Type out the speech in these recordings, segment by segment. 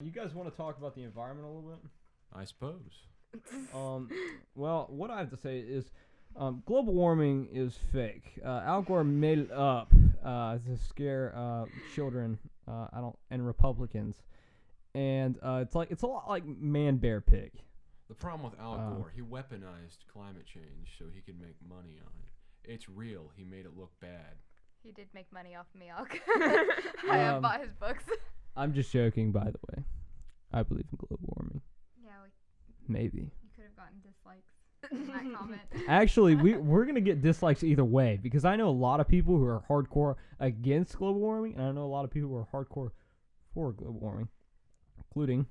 You guys want to talk about the environment a little bit? I suppose. Well, what I have to say is, global warming is fake. Al Gore made it up to scare children, and Republicans, and it's a lot like Man Bear Pig. The problem with Al Gore, he weaponized climate change so he could make money on it. It's real. He made it look bad. He did make money off me, Alk. I have bought his books. I'm just joking, by the way. I believe in global warming. Yeah, Maybe. you could have gotten dislikes in that comment. Actually, we're gonna get dislikes either way because I know a lot of people who are hardcore against global warming, and I know a lot of people who are hardcore for global warming, including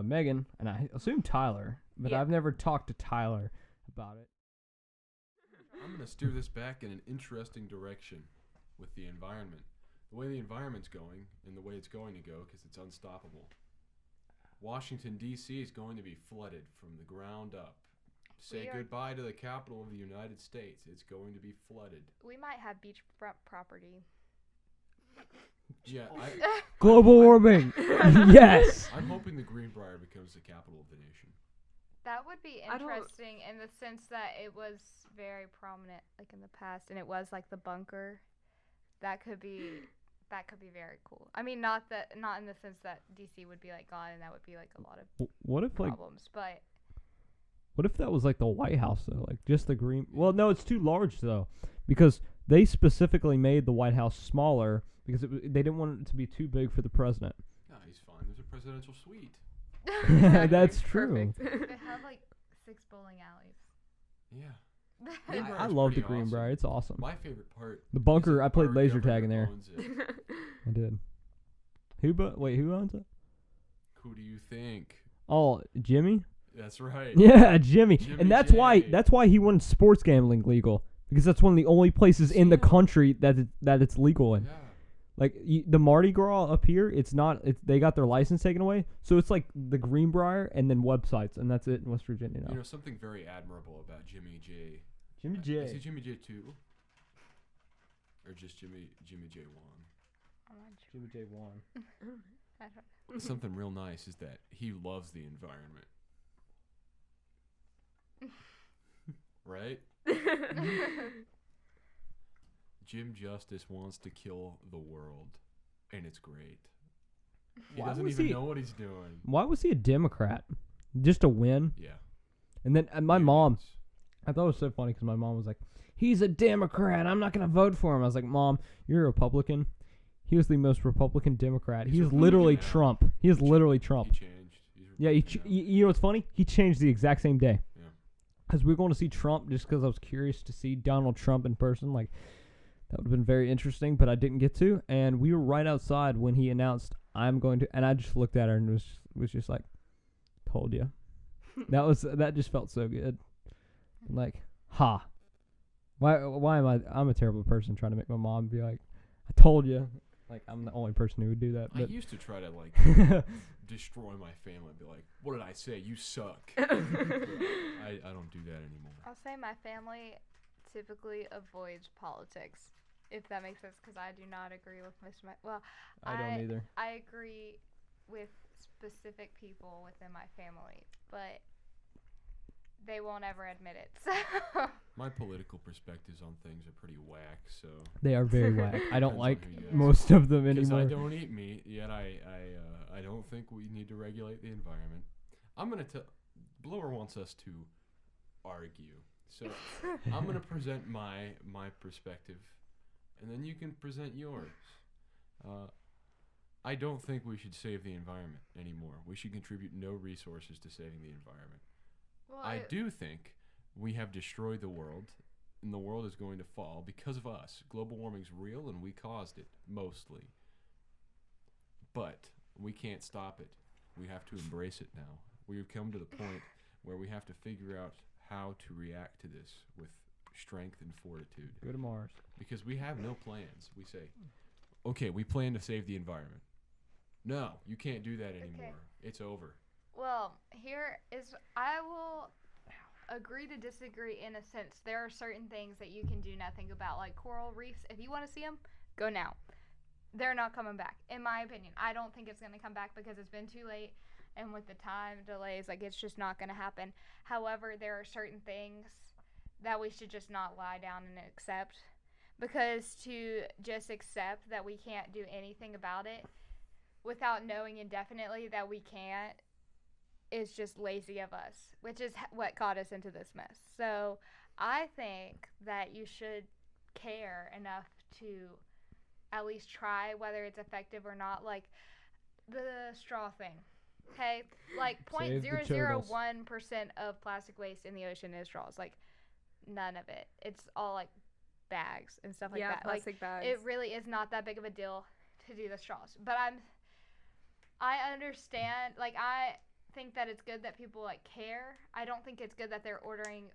Megan and I assume Tyler, but Yeah. I've never talked to Tyler about it. I'm going to steer this back in an interesting direction with the environment. The way the environment's going and the way it's going to go because it's unstoppable. Washington, D.C. is going to be flooded from the ground up. Say goodbye to the capital of the United States. It's going to be flooded. We might have beachfront property. Yeah, Global warming. Yes. I'm hoping the Greenbrier becomes the capital of the nation. That would be interesting in the sense that it was very prominent, like in the past, and it was like the bunker. That could be very cool. I mean, not in the sense that DC would be like gone, and that would be like a lot of What if problems. But what if that was like the White House though, like just the green? Well, no, it's too large though, because they specifically made the White House smaller because they didn't want it to be too big for the president. No, he's fine. There's a presidential suite. That's true. they have like 6 bowling alleys. Yeah. I Greenbrier's love the pretty Greenbrier. awesome. It's awesome. My favorite part. The bunker. is that I played our laser tag in governor there. owns it. I did. Who owns it? Who do you think? Oh, Jimmy. That's right. Yeah, Jimmy. Jimmy And that's J. why he wanted sports gambling legal because that's one of the only places in the country that it's legal in. Yeah. Like the Mardi Gras up here, it's not. They got their license taken away, so it's like the Greenbrier and then websites, and that's it in West Virginia now. You know something very admirable about Jimmy J. Jimmy Is J. he Jimmy J 2? Or just Jimmy J 1? I'm not sure. Jimmy J. One. I don't Something real nice is that he loves the environment. Right? Jim Justice wants to kill the world, and it's great. He Why doesn't was even he- know what he's doing. Why was he a Democrat? Just to win? Yeah. And then my mom, Unions. I thought it was so funny because my mom was like, "He's a Democrat. I'm not gonna vote for him." I was like, "Mom, you're a Republican." He was the most Republican Democrat. He's He's Republican literally now. Trump. He is literally Trump. He changed. He's Yeah, Republican now. you know what's funny? He changed the exact same day. Yeah. Because we were going to see Trump just because I was curious to see Donald Trump in person. Like, that would have been very interesting, but I didn't get to. And we were right outside when he announced, "I'm going to," and I just looked at her and was just like, "Told you." That just felt so good. Like, ha. Why am I'm a terrible person trying to make my mom be like, "I told you." Like, I'm the only person who would do that. I But used to try to, like, destroy my family and be like, what did I say? You suck. I don't do that anymore. I'll say my family typically avoids politics, if that makes sense, because I do not agree with most of my. Well, I don't either. I agree with specific people within my family, but they won't ever admit it. So My political perspectives on things are pretty whack, so. They are very whack. I don't Depends on like who you ask. most of them Because anymore. I don't eat meat, yet I don't think we need to regulate the environment. I'm going to tell. Blower wants us to argue. So I'm going to present my perspective, and then you can present yours. I don't think we should save the environment anymore. We should contribute no resources to saving the environment. well, I do think we have destroyed the world, and the world is going to fall because of us. Global warming's real, and we caused it, mostly. But we can't stop it. We have to embrace it now. We've come to the point where we have to figure out how to react to this with strength and fortitude. Go to Mars. Because we have no plans. We say, okay, we plan to save the environment. No, you can't do that anymore. It's over. Well, here is I will agree to disagree in a sense. There are certain things that you can do nothing about, like coral reefs. If you want to see them, go now. they're not coming back, in my opinion. I don't think it's going to come back because it's been too late, and with the time delays, like, it's just not going to happen. However, there are certain things that we should just not lie down and accept, because to just accept that we can't do anything about it without knowing indefinitely that we can't is just lazy of us, which is what got us into this mess. So I think that you should care enough to at least try, whether it's effective or not. Like the straw thing. Okay, like Save the 0.001% of plastic waste in the ocean is straws. Like none of it. It's all like bags and stuff like that. Plastic like bags. it really is not that big of a deal to do the straws. But I understand. Like I think that it's good that people like care. I don't think it's good that they're ordering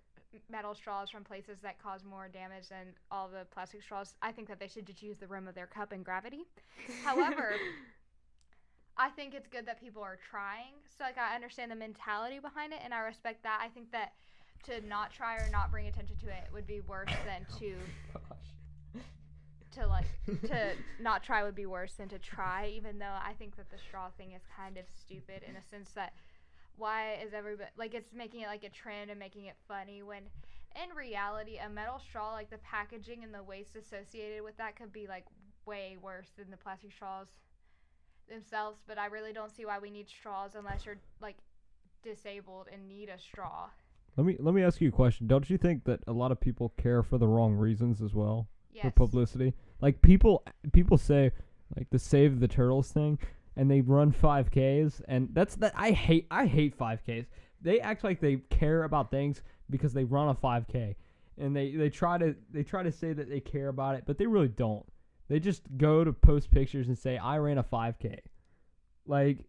metal straws from places that cause more damage than all the plastic straws. I think that they should just use the rim of their cup and gravity. However, I think it's good that people are trying. So like I understand the mentality behind it and I respect that. I think that to not try or not bring attention to it would be worse than to not try would be worse than to try, even though I think that the straw thing is kind of stupid in a sense that why is everybody like it's making it like a trend and making it funny when in reality a metal straw, like the packaging and the waste associated with that could be like way worse than the plastic straws themselves. But I really don't see why we need straws unless you're like disabled and need a straw. Let me ask you a question. Don't you think that a lot of people care for the wrong reasons as well? Yes. For publicity? Like people say like the Save the Turtles thing and they run 5Ks and that's that I hate 5Ks. They act like they care about things because they run a 5K and they try to say that they care about it, but they really don't. They just go to post pictures and say I ran a 5K. Like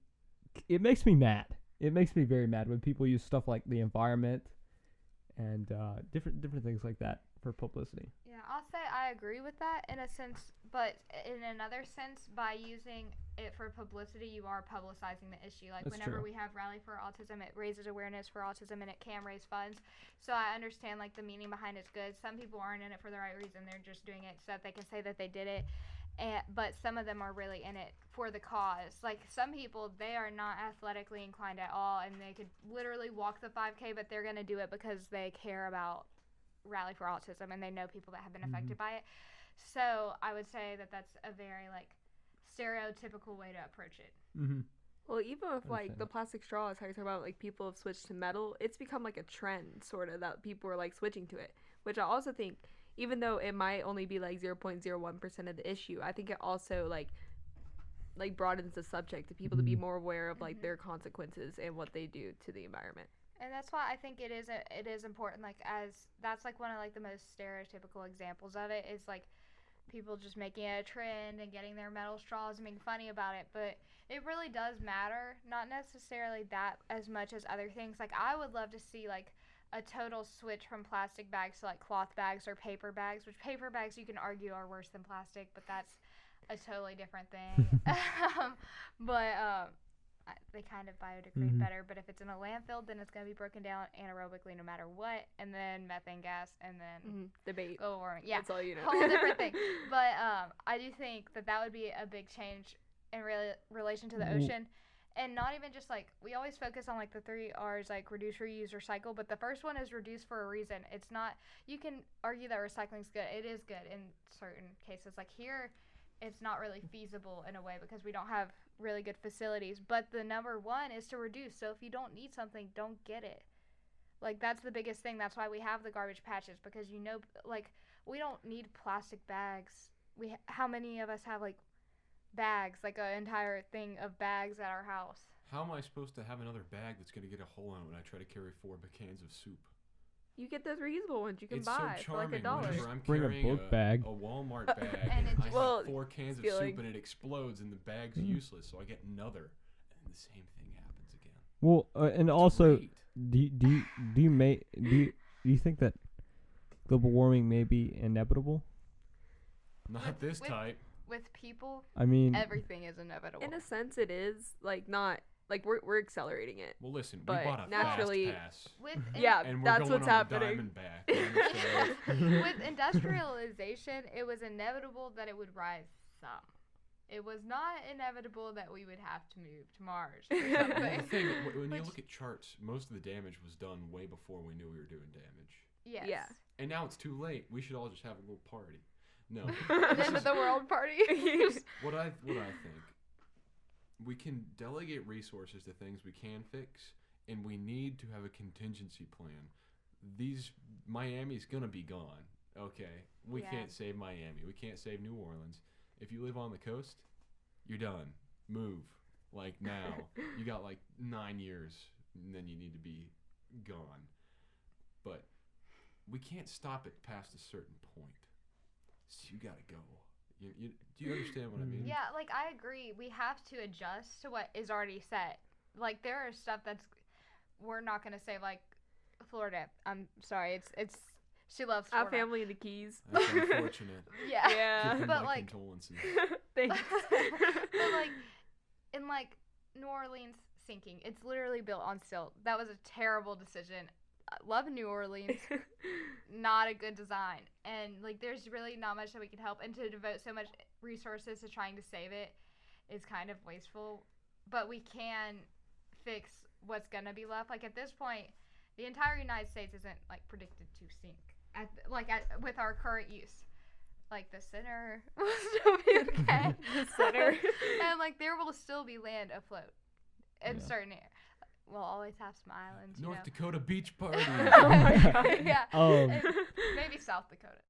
it makes me mad. It makes me very mad when people use stuff like the environment and different things like that for publicity. Yeah, I'll say I agree with that in a sense, but in another sense, by using it for publicity, you are publicizing the issue. Like That's whenever true. we have Rally for Autism, it raises awareness for autism and it can raise funds. So I understand like the meaning behind it's good. Some people aren't in it for the right reason. They're just doing it so that they can say that they did it. But some of them are really in it for the cause. Like some people, they are not athletically inclined at all, and they could literally walk the 5K, but they're going to do it because they care about Rally for Autism and they know people that have been affected by it. So I would say that that's a very like stereotypical way to approach it. Mm-hmm. Well, even with like the plastic straws, how you talk about like people have switched to metal, it's become like a trend sort of that people are like switching to it, which I also think, even though it might only be like 0.01% of the issue, I think it also like broadens the subject to people to be more aware of like their consequences and what they do to the environment. And that's why I think it is important. Like as that's like one of like the most stereotypical examples of it is like people just making it a trend and getting their metal straws and being funny about it. But it really does matter, not necessarily that as much as other things. Like I would love to see like a total switch from plastic bags to like cloth bags or paper bags, which paper bags you can argue are worse than plastic, but that's a totally different thing. They kind of biodegrade better, but if it's in a landfill, then it's going to be broken down anaerobically no matter what, and then methane gas, and then debate. Global warming. Yeah, that's all you know. Whole different thing. But I do think that would be a big change in relation to the ocean. And not even just like, we always focus on like the 3 R's, like reduce, reuse, recycle, but the first one is reduce for a reason. It's not, you can argue that recycling's good. It is good in certain cases. Like here, it's not really feasible in a way because we don't have really good facilities. But the number one is to reduce. So if you don't need something, don't get it. Like that's the biggest thing. That's why we have the garbage patches, because you know, like we don't need plastic bags. How many of us have like bags, like an entire thing of bags at our house? How am I supposed to have another bag that's going to get a hole in it when I try to carry 4 cans of soup? You get those reusable ones you can It's buy so for like charming. $1. Whenever I'm Bring a carrying book bag. a Walmart bag And and it I just- have 4 cans of feeling- soup and it explodes and the bag's useless, so I get another, and the same thing happens again. Well, and It's also, great. do you think that global warming may be inevitable? Not this type. With people, I mean, everything is inevitable. In a sense, it is like not like we're accelerating it. Well, listen, we But bought a naturally- fast pass, With Yeah, and we're that's going what's on happening. a Diamondback. You understand? with industrialization, it was inevitable that it would rise some. it was not inevitable that we would have to move to Mars or Well, something. the thing, when you Which- look at charts, most of the damage was done way before we knew we were doing damage. Yes. Yeah. And now it's too late. We should all just have a little party. No. The end of the world party. What I think, we can delegate resources to things we can fix, and we need to have a contingency plan. Miami's gonna be gone. Okay, we Yeah. can't save Miami. We can't save New Orleans. If you live on the coast, you're done. Move like now. You got like 9 years, and then you need to be gone. But we can't stop it past a certain point. So you gotta go. Do you understand what I mean? Yeah, like I agree. We have to adjust to what is already set. Like there are stuff that's we're not gonna say like Florida. I'm sorry. It's she loves Our Florida. family in the Keys. That's unfortunate. Yeah. Yeah. Give them But, my like- condolences. Thanks. But like in like New Orleans sinking, it's literally built on silt. That was a terrible decision. I love New Orleans. Not a good design. And like there's really not much that we can help, and to devote so much resources to trying to save it is kind of wasteful. But we can fix what's gonna be left. Like at this point, the entire United States isn't like predicted to sink with our current use. Like the center will still be okay. The center. And like there will still be land afloat in Yeah. certain areas. We'll always have some islands, you North know. Dakota beach party. Oh my God. Yeah. Um, And maybe South Dakota.